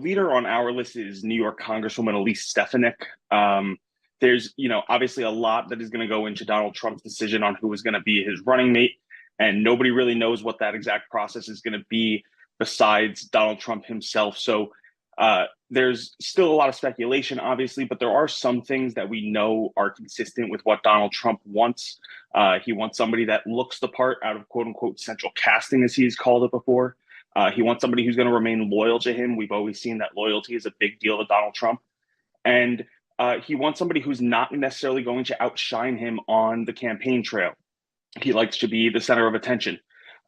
leader on our list is New York Congresswoman Elise Stefanik. There's, obviously a lot that is going to go into Donald Trump's decision on who is going to be his running mate, and nobody really knows what that exact process is going to be besides Donald Trump himself. So there's still a lot of speculation, obviously, but there are some things that we know are consistent with what Donald Trump wants. He wants somebody that looks the part out of quote unquote central casting, as he's called it before. He wants somebody who's going to remain loyal to him. We've always seen that loyalty is a big deal to Donald Trump. And he wants somebody who's not necessarily going to outshine him on the campaign trail. He likes to be the center of attention.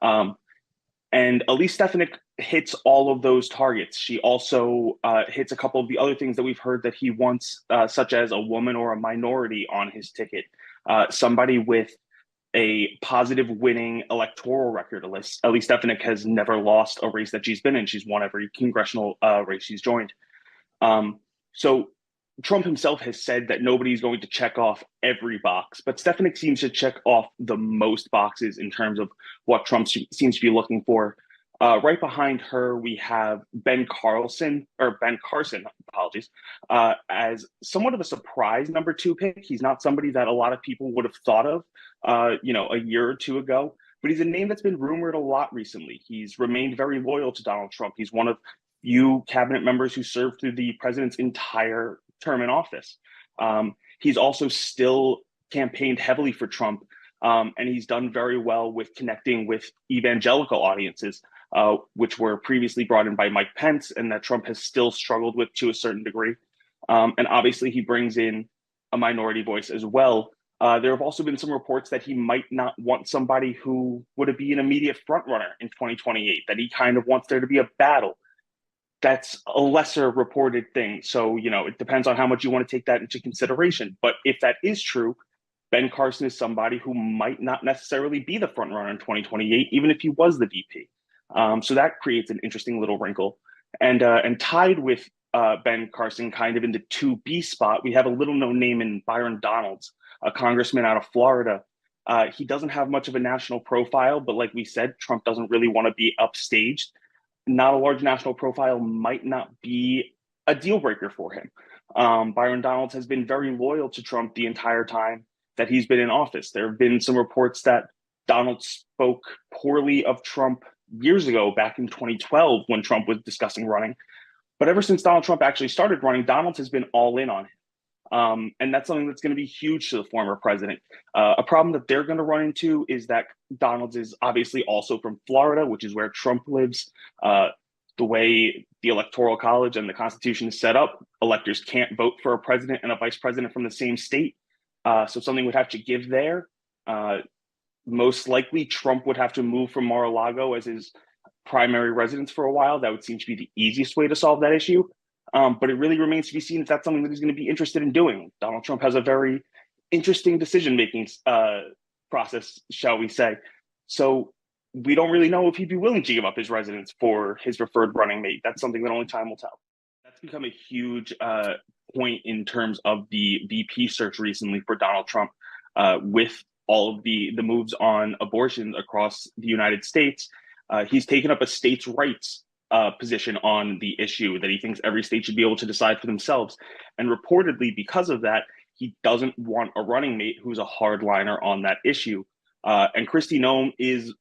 And Elise Stefanik hits all of those targets. She also hits a couple of the other things that we've heard that he wants, such as a woman or a minority on his ticket, somebody with a positive winning electoral record. Elise Stefanik has never lost a race that she's been in. She's won every congressional race she's joined. So Trump himself has said that nobody's going to check off every box, but Stefanik seems to check off the most boxes in terms of what Trump seems to be looking for. Right behind her, we have Ben Carson, apologies, as somewhat of a surprise number 2 pick. He's not somebody that a lot of people would have thought of, a year or two ago, but he's a name that's been rumored a lot recently. He's remained very loyal to Donald Trump. He's one of few cabinet members who served through the president's entire term in office. He's also still campaigned heavily for Trump, and he's done very well with connecting with evangelical audiences, which were previously brought in by Mike Pence, and that Trump has still struggled with to a certain degree. And obviously, he brings in a minority voice as well. There have also been some reports that he might not want somebody who would be an immediate frontrunner in 2028, that he kind of wants there to be a battle. That's a lesser reported thing. So, it depends on how much you want to take that into consideration. But if that is true, Ben Carson is somebody who might not necessarily be the front runner in 2028, even if he was the VP. So that creates an interesting little wrinkle. And tied with Ben Carson kind of in the 2B spot, we have a little known name in Byron Donalds, a congressman out of Florida. He doesn't have much of a national profile, but like we said, Trump doesn't really want to be upstaged. Not a large national profile might not be a deal breaker for him. Byron Donalds has been very loyal to Trump the entire time that he's been in office. There have been some reports that Donald spoke poorly of Trump years ago, back in 2012, when Trump was discussing running. But ever since Donald Trump actually started running, Donald has been all in on him. And that's something that's going to be huge to the former president. A problem that they're going to run into is that Donald is obviously also from Florida, which is where Trump lives. The way the Electoral College and the Constitution is set up, electors can't vote for a president and a vice president from the same state. So something would have to give there. Most likely, Trump would have to move from Mar-a-Lago as his primary residence for a while. That would seem to be the easiest way to solve that issue. But it really remains to be seen if that's something that he's going to be interested in doing. Donald Trump has a very interesting decision-making process, shall we say. So we don't really know if he'd be willing to give up his residence for his preferred running mate. That's something that only time will tell. That's become a huge point in terms of the VP search recently for Donald Trump, with all of the moves on abortion across the United States. He's taken up a states' rights position on the issue, that he thinks every state should be able to decide for themselves. And reportedly, because of that, he doesn't want a running mate who's a hardliner on that issue. And Kristi Noem is,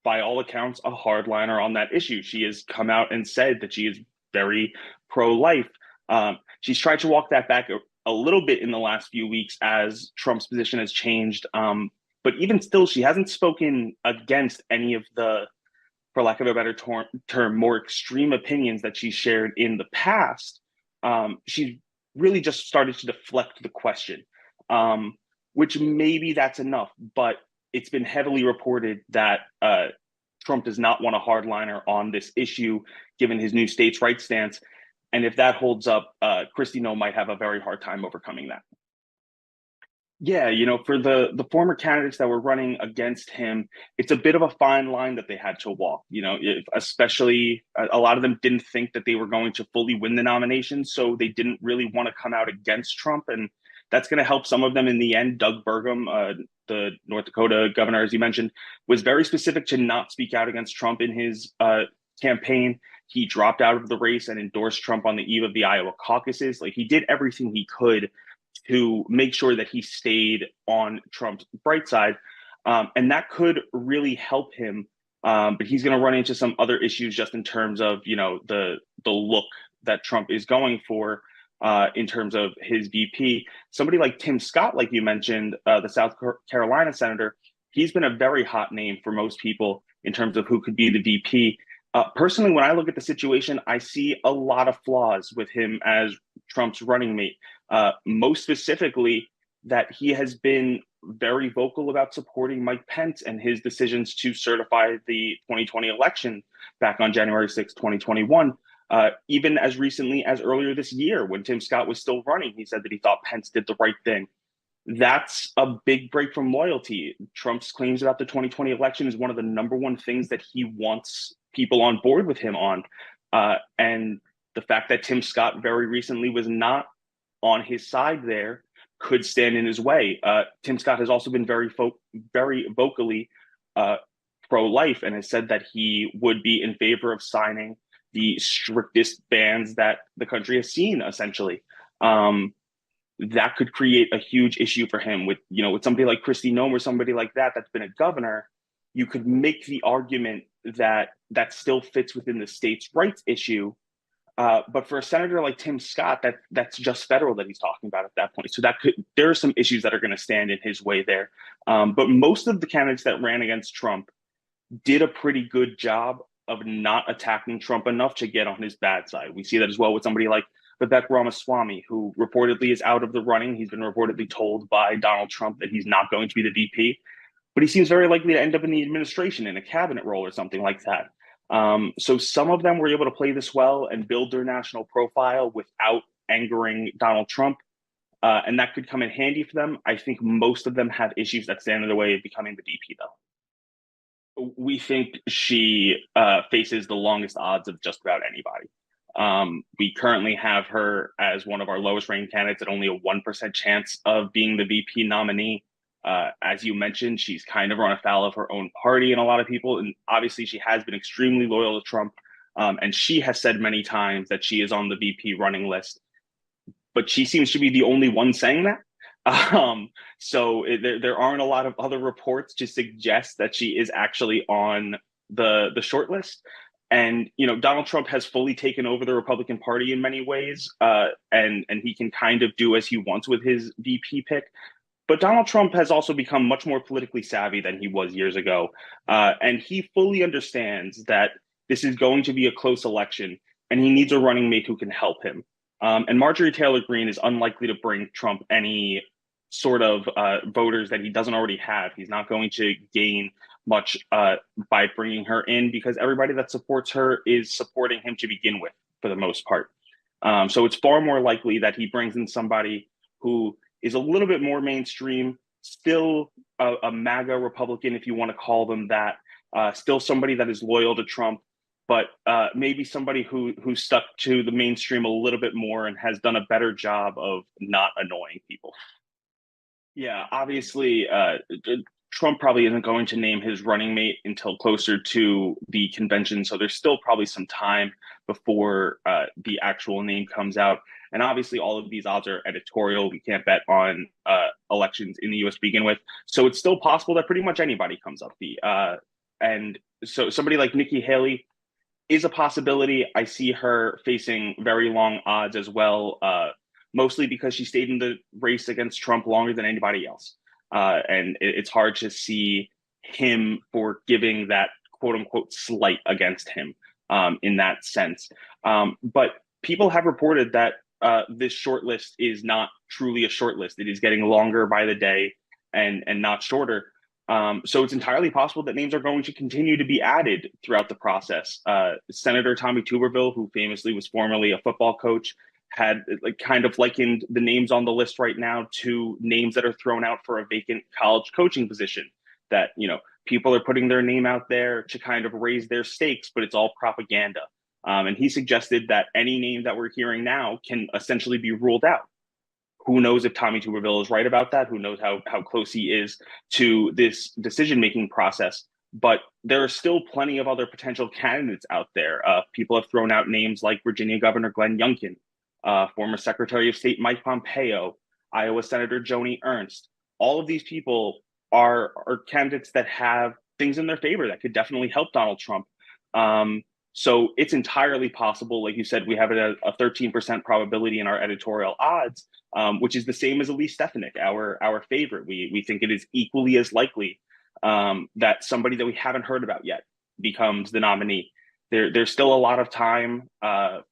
by all accounts, a hardliner on that issue. She has come out and said that she is very pro-life. She's tried to walk that back a little bit in the last few weeks as Trump's position has changed. But even still, she hasn't spoken against any of the, for lack of a better term, more extreme opinions that she shared in the past. She's really just started to deflect the question, which maybe that's enough. But it's been heavily reported that Trump does not want a hardliner on this issue, given his new states' rights stance. And if that holds up, Kristi Noem might have a very hard time overcoming that. Yeah, for the former candidates that were running against him, it's a bit of a fine line that they had to walk. Especially a lot of them didn't think that they were going to fully win the nomination, so they didn't really want to come out against Trump, and that's going to help some of them in the end. Doug Burgum, the North Dakota governor, as you mentioned, was very specific to not speak out against Trump in his campaign. He dropped out of the race and endorsed Trump on the eve of the Iowa caucuses. Like, he did everything he could to make sure that he stayed on Trump's bright side. And that could really help him. But he's going to run into some other issues just in terms of, the look that Trump is going for in terms of his VP. Somebody like Tim Scott, like you mentioned, the South Carolina senator, he's been a very hot name for most people in terms of who could be the VP. Personally, when I look at the situation, I see a lot of flaws with him as Trump's running mate. Most specifically, that he has been very vocal about supporting Mike Pence and his decisions to certify the 2020 election back on January 6, 2021. Even as recently as earlier this year, when Tim Scott was still running, he said that he thought Pence did the right thing. That's a big break from loyalty. Trump's claims about the 2020 election is one of the number one things that he wants people on board with him on. And the fact that Tim Scott very recently was not on his side there could stand in his way. Tim Scott has also been very vocally pro-life and has said that he would be in favor of signing the strictest bans that the country has seen, essentially. That could create a huge issue for him with somebody like Kristi Noem or somebody like that that's been a governor. You could make the argument that that still fits within the states' rights issue. But for a senator like Tim Scott, that's just federal that he's talking about at that point. So there are some issues that are going to stand in his way there. But most of the candidates that ran against Trump did a pretty good job of not attacking Trump enough to get on his bad side. We see that as well with somebody like Vivek Ramaswamy, who reportedly is out of the running. He's been reportedly told by Donald Trump that he's not going to be the VP, but he seems very likely to end up in the administration in a cabinet role or something like that. So some of them were able to play this well and build their national profile without angering Donald Trump. And that could come in handy for them. I think most of them have issues that stand in the way of becoming the VP, though. We think she faces the longest odds of just about anybody. We currently have her as one of our lowest ranked candidates at only a 1% chance of being the VP nominee. As you mentioned, she's kind of run afoul of her own party and a lot of people. And obviously she has been extremely loyal to Trump. And she has said many times that she is on the VP running list, but she seems to be the only one saying that. There aren't a lot of other reports to suggest that she is actually on the short list. And, Donald Trump has fully taken over the Republican Party in many ways, and he can kind of do as he wants with his VP pick. But Donald Trump has also become much more politically savvy than he was years ago. And he fully understands that this is going to be a close election, and he needs a running mate who can help him. And Marjorie Taylor Greene is unlikely to bring Trump any sort of voters that he doesn't already have. He's not going to gain much by bringing her in because everybody that supports her is supporting him to begin with, for the most part. So it's far more likely that he brings in somebody who is a little bit more mainstream, still a MAGA Republican, if you want to call them that, still somebody that is loyal to Trump, but maybe somebody who stuck to the mainstream a little bit more and has done a better job of not annoying people. Yeah, obviously, Trump probably isn't going to name his running mate until closer to the convention. So there's still probably some time before the actual name comes out. And obviously, all of these odds are editorial. We can't bet on elections in the US to begin with. So it's still possible that pretty much anybody comes up. And so somebody like Nikki Haley is a possibility. I see her facing very long odds as well, mostly because she stayed in the race against Trump longer than anybody else. And it's hard to see him for giving that quote unquote slight against him in that sense. But people have reported that this short list is not truly a short list. It is getting longer by the day and not shorter. So it's entirely possible that names are going to continue to be added throughout the process. Senator Tommy Tuberville, who famously was formerly a football coach, had kind of likened the names on the list right now to names that are thrown out for a vacant college coaching position, that, people are putting their name out there to kind of raise their stakes, but it's all propaganda. And he suggested that any name that we're hearing now can essentially be ruled out. Who knows if Tommy Tuberville is right about that? Who knows how close he is to this decision-making process? But there are still plenty of other potential candidates out there. People have thrown out names like Virginia Governor Glenn Youngkin, former Secretary of State Mike Pompeo, Iowa Senator Joni Ernst. All of these people are candidates that have things in their favor that could definitely help Donald Trump. So it's entirely possible. Like you said, we have a 13% probability in our editorial odds, which is the same as Elise Stefanik, our favorite. We think it is equally as likely that somebody that we haven't heard about yet becomes the nominee. There's still a lot of time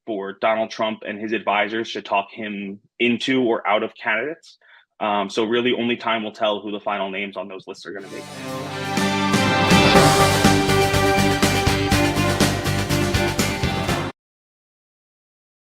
for Donald Trump and his advisors to talk him into or out of candidates. So really only time will tell who the final names on those lists are going to be.